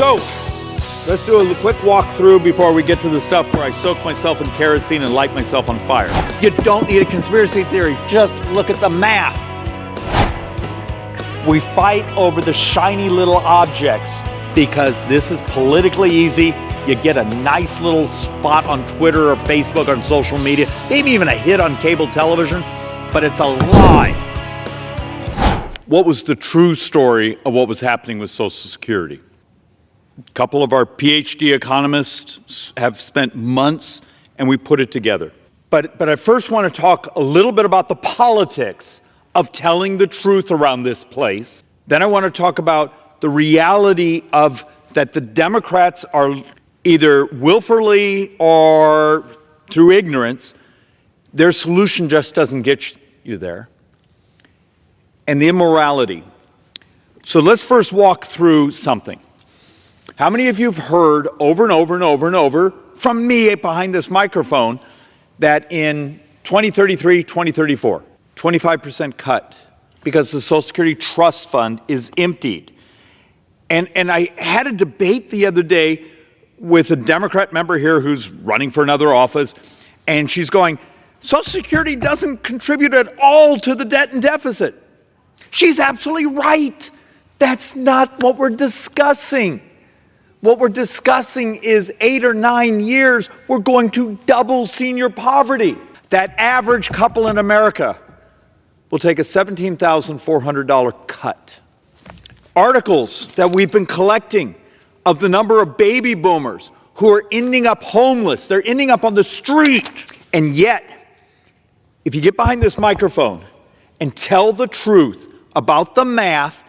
So, let's do a quick walkthrough before we get to the stuff where I soak myself in kerosene and light myself on fire. You don't need a conspiracy theory, just look at the math. We fight over the shiny little objects because this is politically easy. You get a nice little spot on Twitter or Facebook or on social media, maybe even a hit on cable television, but it's a lie. What was the true story of what was happening with Social Security? A couple of our PhD economists have spent months and we put it together. But I first want to talk a little bit about the politics of telling the truth around this place. Then I want to talk about the reality of that the Democrats are either willfully or through ignorance, their solution just doesn't get you there. And the immorality. So let's first walk through something. How many of you have heard over and over and over and over from me behind this microphone that in 2033, 2034, 25% cut because the Social Security Trust Fund is emptied? And I had a debate the other day with a Democrat member here who's running for another office, and she's going, Social Security doesn't contribute at all to the debt and deficit. She's absolutely right. That's not what we're discussing. What we're discussing is 8 or 9 years, we're going to double senior poverty. That average couple in America will take a $17,400 cut. Articles that we've been collecting of the number of baby boomers who are ending up homeless. They're ending up on the street. And yet, if you get behind this microphone and tell the truth about the math,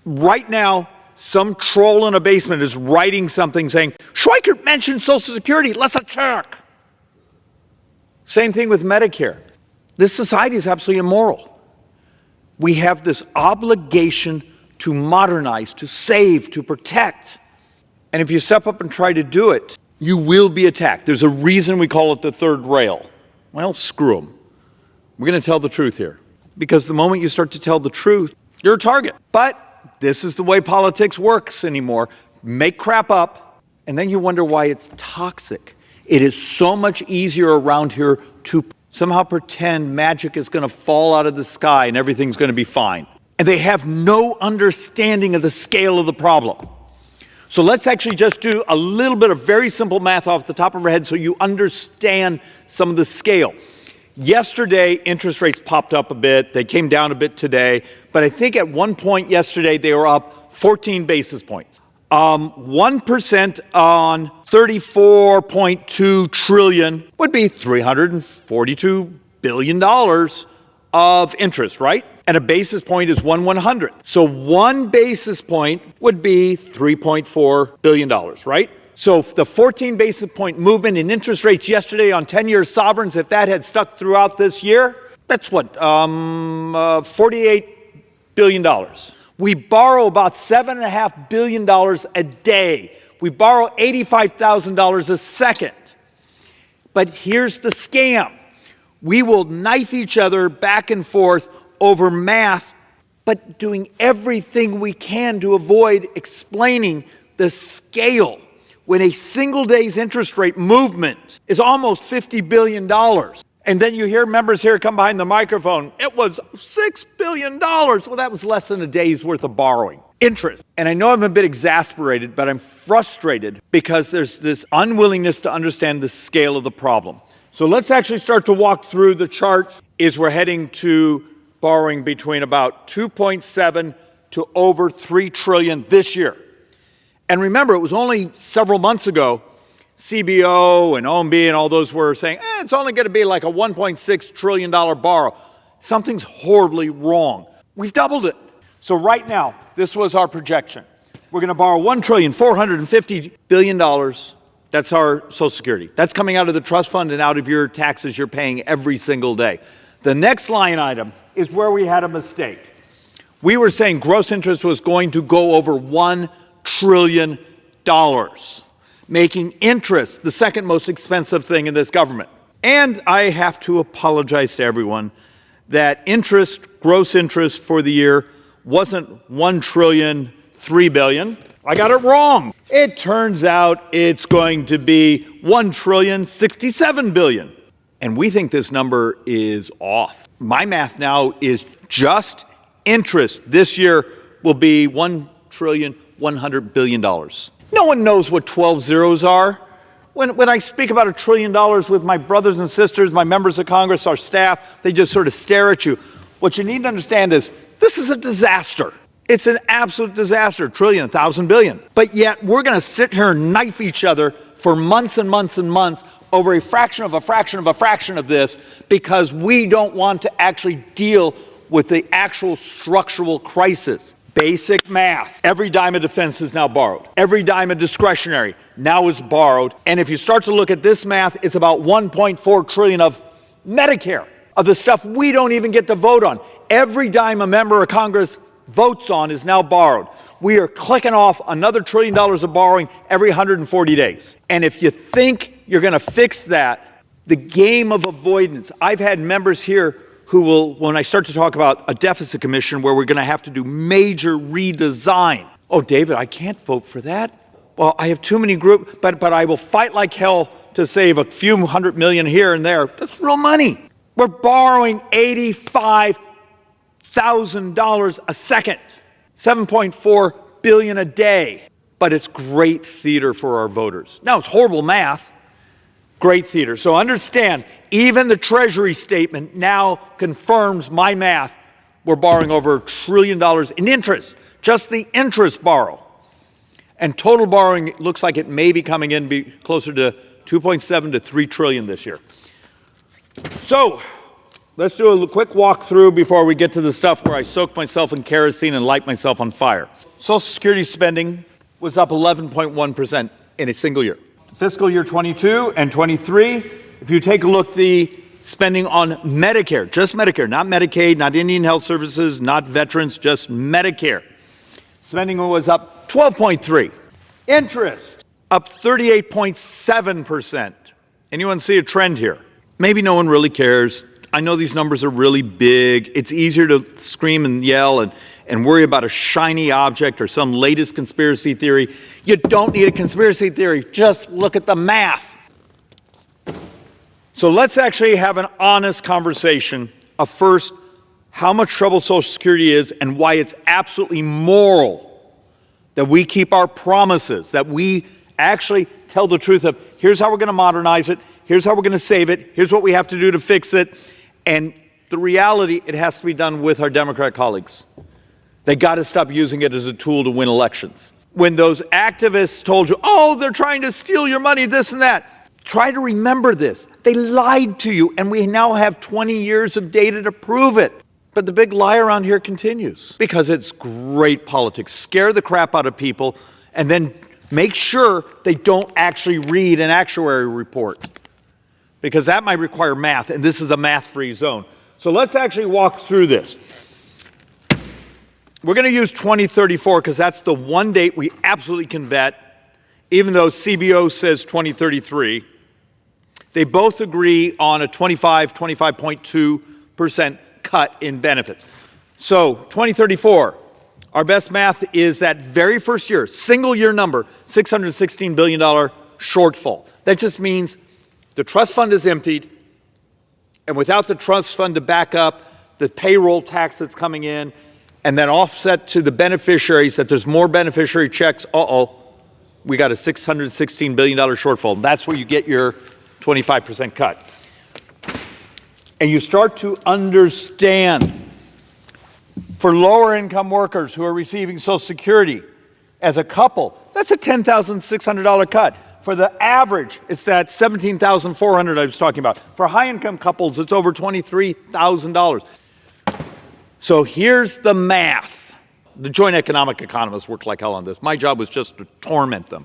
right now, some troll in a basement is writing something saying, Schweikert mentioned Social Security, let's attack. Same thing with Medicare. This society is absolutely immoral. We have this obligation to modernize, to save, to protect. And if you step up and try to do it, you will be attacked. There's a reason we call it the third rail. Well, screw them. We're going to tell the truth here. Because the moment you start to tell the truth, you're a target. But this is the way politics works anymore. Make crap up, and then you wonder why it's toxic. It is so much easier around here to somehow pretend magic is going to fall out of the sky and everything's going to be fine. And they have no understanding of the scale of the problem. So let's actually just do a little bit of very simple math off the top of our head so you understand some of the scale. Yesterday, interest rates popped up a bit. They came down a bit today. But I think at one point yesterday, they were up 14 basis points. 1% on $34.2 trillion would be $342 billion of interest, right? And a basis point is 1/100th. So 1 basis point would be $3.4 billion, right? So the 14 basis point movement in interest rates yesterday on 10-year sovereigns, if that had stuck throughout this year, that's what, $48 billion. We borrow about $7.5 billion a day. We borrow $85,000 a second. But here's the scam. We will knife each other back and forth over math, but doing everything we can to avoid explaining the scale when a single day's interest rate movement is almost $50 billion. And then you hear members here come behind the microphone, it was $6 billion. Well, that was less than a day's worth of borrowing. Interest. And I know I'm a bit exasperated, but I'm frustrated because there's this unwillingness to understand the scale of the problem. So let's actually start to walk through the charts as we're heading to borrowing between about 2.7 to over 3 trillion this year. And remember, it was only several months ago, CBO and OMB and all those were saying, it's only going to be like a $1.6 trillion borrow. Something's horribly wrong. We've doubled it. So right now, this was our projection. We're going to borrow $1.45 trillion. That's our Social Security. That's coming out of the trust fund and out of your taxes you're paying every single day. The next line item is where we had a mistake. We were saying gross interest was going to go over $1 trillion, making interest the second most expensive thing in this government. And I have to apologize to everyone that interest, gross interest for the year wasn't $1.3 trillion. I got it wrong. It turns out it's going to be $1,067 billion. And we think this number is off. My math now is just interest this year will be $1,100 billion. No one knows what 12 zeros are. When I speak about $1 trillion with my brothers and sisters, my members of Congress, our staff, they just sort of stare at you. What you need to understand is this is a disaster. It's an absolute disaster, trillion, 1,000 billion. But yet we're going to sit here and knife each other for months and months and months over a fraction of a fraction of a fraction of this because we don't want to actually deal with the actual structural crisis. Basic math. Every dime of defense is now borrowed. Every dime of discretionary now is borrowed. And if you start to look at this math, it's about 1.4 trillion of Medicare, of the stuff we don't even get to vote on. Every dime a member of Congress votes on is now borrowed. We are clicking off another $1 trillion of borrowing every 140 days. And if you think you're going to fix that, the game of avoidance. I've had members here who will, when I start to talk about a deficit commission where we're going to have to do major redesign. Oh, David, I can't vote for that. Well, I have too many groups, but I will fight like hell to save a few $100 million here and there. That's real money. We're borrowing $85,000 a second, 7.4 billion a day. But it's great theater for our voters. Now, it's horrible math. Great theater. So understand, even the Treasury statement now confirms my math. We're borrowing over $1 trillion in interest, just the interest borrow. And total borrowing looks like it may be coming in be closer to 2.7 to 3 trillion this year. So let's do a quick walkthrough before we get to the stuff where I soak myself in kerosene and light myself on fire. Social Security spending was up 11.1% in a single year. Fiscal year 22 and 23, if you take a look at the spending on Medicare, just Medicare, not Medicaid, not Indian Health Services, not veterans, just Medicare. Spending was up 12.3. Interest up 38.7%. Anyone see a trend here? Maybe no one really cares. I know these numbers are really big. It's easier to scream and yell and worry about a shiny object or some latest conspiracy theory. You don't need a conspiracy theory. Just look at the math. So let's actually have an honest conversation of first how much trouble Social Security is and why it's absolutely moral that we keep our promises, that we actually tell the truth of here's how we're going to modernize it, here's how we're going to save it, here's what we have to do to fix it. And the reality, it has to be done with our Democrat colleagues. They got to stop using it as a tool to win elections. When those activists told you, oh, they're trying to steal your money, this and that, try to remember this. They lied to you, and we now have 20 years of data to prove it. But the big lie around here continues because it's great politics. Scare the crap out of people and then make sure they don't actually read an actuary report because that might require math, and this is a math-free zone. So let's actually walk through this. We're going to use 2034 because that's the one date we absolutely can vet, even though CBO says 2033. They both agree on a 25.2% cut in benefits. So 2034, our best math is that very first year, single year number, $616 billion shortfall. That just means the trust fund is emptied, and without the trust fund to back up the payroll tax that's coming in, and then offset to the beneficiaries that there's more beneficiary checks, we got a $616 billion shortfall. That's where you get your 25% cut. And you start to understand, for lower income workers who are receiving Social Security as a couple, that's a $10,600 cut. For the average, it's that $17,400 I was talking about. For high income couples, it's over $23,000. So here's the math. The joint economic economists worked like hell on this. My job was just to torment them.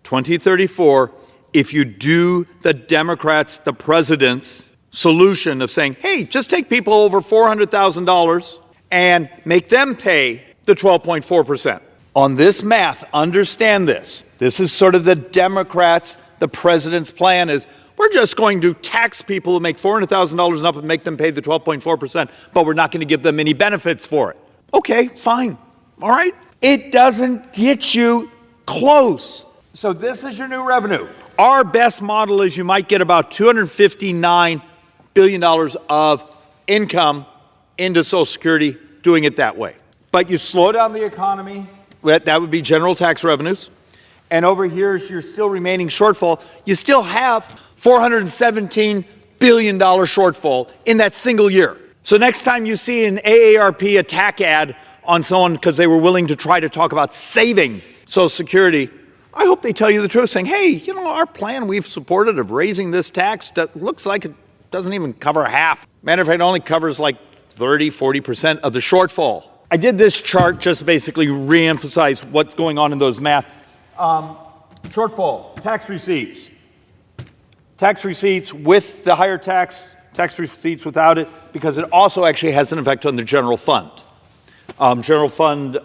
2034, if you do the Democrats, the president's solution of saying, hey, just take people over $400,000 and make them pay the 12.4%. On this math, understand this. This is sort of the Democrats, the president's plan is, we're just going to tax people who make $400,000 and up and make them pay the 12.4%, but we're not going to give them any benefits for it. Okay, fine. all right? It doesn't get you close. So this is your new revenue. Our best model is you might get about $259 billion of income into Social Security doing it that way. But you slow down the economy, that would be general tax revenues. And over here is your still remaining shortfall. You still have $417 billion shortfall in that single year. So next time you see an AARP attack ad on someone because they were willing to try to talk about saving Social Security, I hope they tell you the truth, saying, hey, our plan we've supported of raising this tax looks like it doesn't even cover half. Matter of fact, it only covers like 30-40% of the shortfall. I did this chart just to basically re-emphasize what's going on in those math. Shortfall, tax receipts. Tax receipts with the higher tax receipts without it, because it also actually has an effect on the general fund. General fund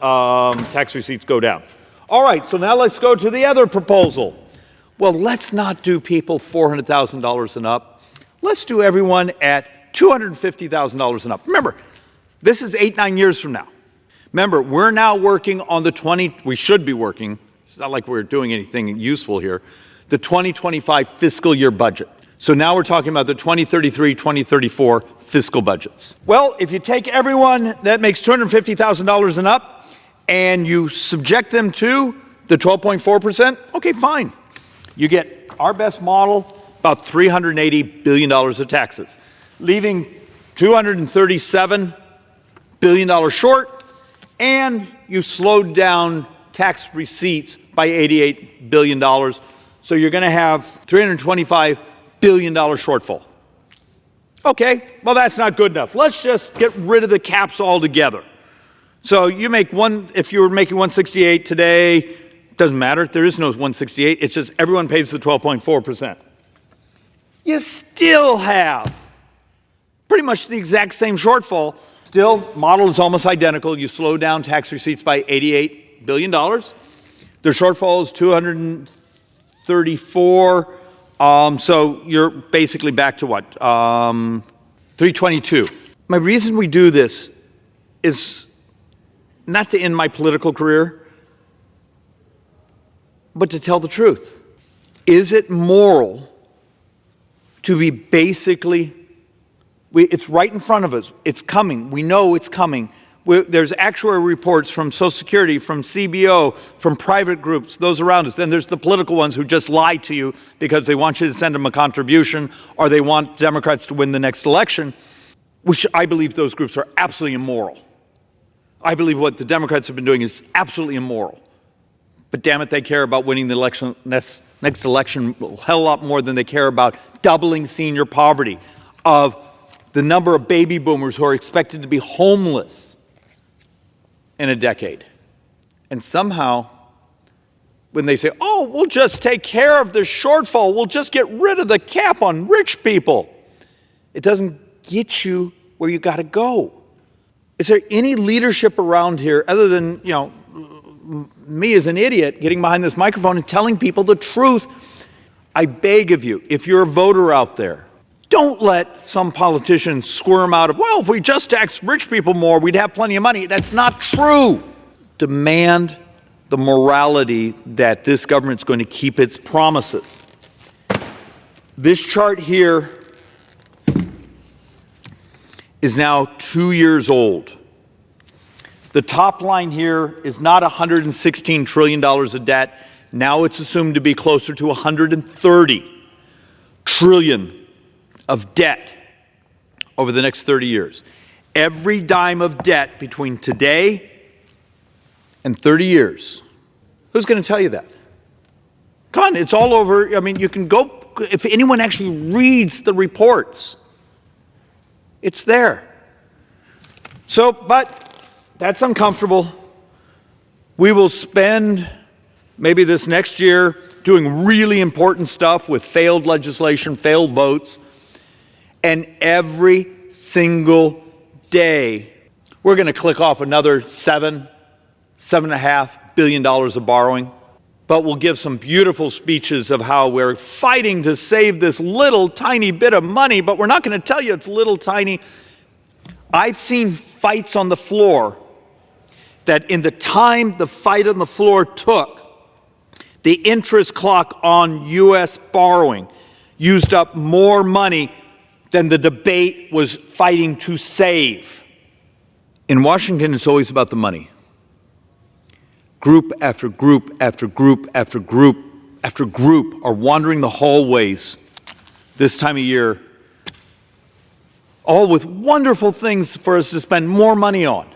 tax receipts go down. All right, so now let's go to the other proposal. Well, let's not do people $400,000 and up. Let's do everyone at $250,000 and up. Remember, this is 8-9 years from now. Remember, we're now working on we should be working, it's not like we're doing anything useful here, the 2025 fiscal year budget. So now we're talking about the 2033, 2034 fiscal budgets. Well, if you take everyone that makes $250,000 and up, and you subject them to the 12.4%, okay, fine. You get our best model, about $380 billion of taxes, leaving $237 billion short, and you slowed down tax receipts by $88 billion. So you're going to have $325 billion shortfall. Okay, well, that's not good enough. Let's just get rid of the caps altogether. So you make if you were making 168 today, doesn't matter. There is no 168. It's just everyone pays the 12.4%. You still have pretty much the exact same shortfall. Still, model is almost identical. You slow down tax receipts by $88 billion. Their shortfall is 234. So you're basically back to what? 322. My reason we do this is not to end my political career, but to tell the truth. Is it moral to be it's right in front of us. It's coming. We know it's coming. There's actuarial reports from Social Security, from CBO, from private groups, those around us. Then there's the political ones who just lie to you because they want you to send them a contribution or they want Democrats to win the next election, which I believe those groups are absolutely immoral. I believe what the Democrats have been doing is absolutely immoral. But damn it, they care about winning the election, next election a hell lot more than they care about doubling senior poverty, of the number of baby boomers who are expected to be homeless in a decade. And somehow, when they say, oh, we'll just take care of the shortfall, we'll just get rid of the cap on rich people, it doesn't get you where you got to go. Is there any leadership around here other than, me as an idiot getting behind this microphone and telling people the truth? I beg of you, if you're a voter out there, don't let some politician squirm out of, well, if we just taxed rich people more, we'd have plenty of money. That's not true. Demand the morality that this government's going to keep its promises. This chart here is now 2 years old. The top line here is not $116 trillion of debt. Now it's assumed to be closer to $130 trillion of debt over the next 30 years. Every dime of debt between today and 30 years. Who's going to tell you that? Come on, it's all over. I mean, you can go, if anyone actually reads the reports, it's there. So, but that's uncomfortable. We will spend maybe this next year doing really important stuff with failed legislation, failed votes, and every single day we're going to click off another $7.5 billion of borrowing. But we'll give some beautiful speeches of how we're fighting to save this little tiny bit of money, but we're not going to tell you it's little tiny. I've seen fights on the floor that in the time the fight on the floor took, the interest clock on U.S. borrowing used up more money than the debate was fighting to save. In Washington, it's always about the money. Group after group after group after group after group are wandering the hallways this time of year, all with wonderful things for us to spend more money on.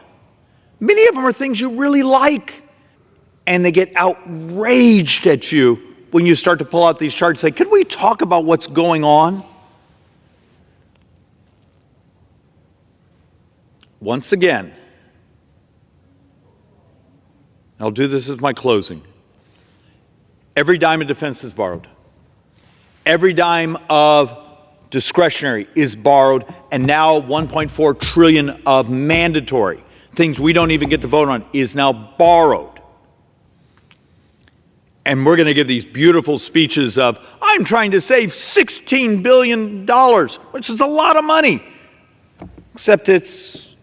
Many of them are things you really like, and they get outraged at you when you start to pull out these charts and say, could we talk about what's going on? Once again, I'll do this as my closing. Every dime of defense is borrowed. Every dime of discretionary is borrowed, and now 1.4 trillion of mandatory, things we don't even get to vote on, is now borrowed. And we're going to give these beautiful speeches of, I'm trying to save $16 billion, which is a lot of money, except it's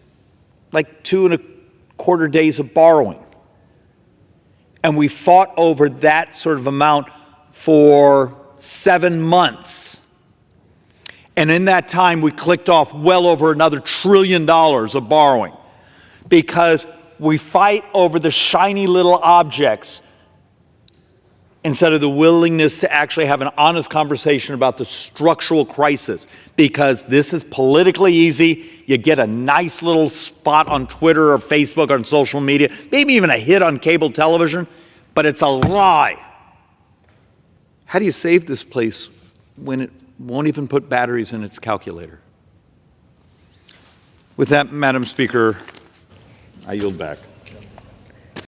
like 2.25 days of borrowing. And we fought over that sort of amount for 7 months. And in that time, we clicked off well over another $1 trillion of borrowing, because we fight over the shiny little objects instead of the willingness to actually have an honest conversation about the structural crisis, because this is politically easy. You get a nice little spot on Twitter or Facebook, on social media, maybe even a hit on cable television, but it's a lie. How do you save this place when it won't even put batteries in its calculator? With that, Madam Speaker, I yield back.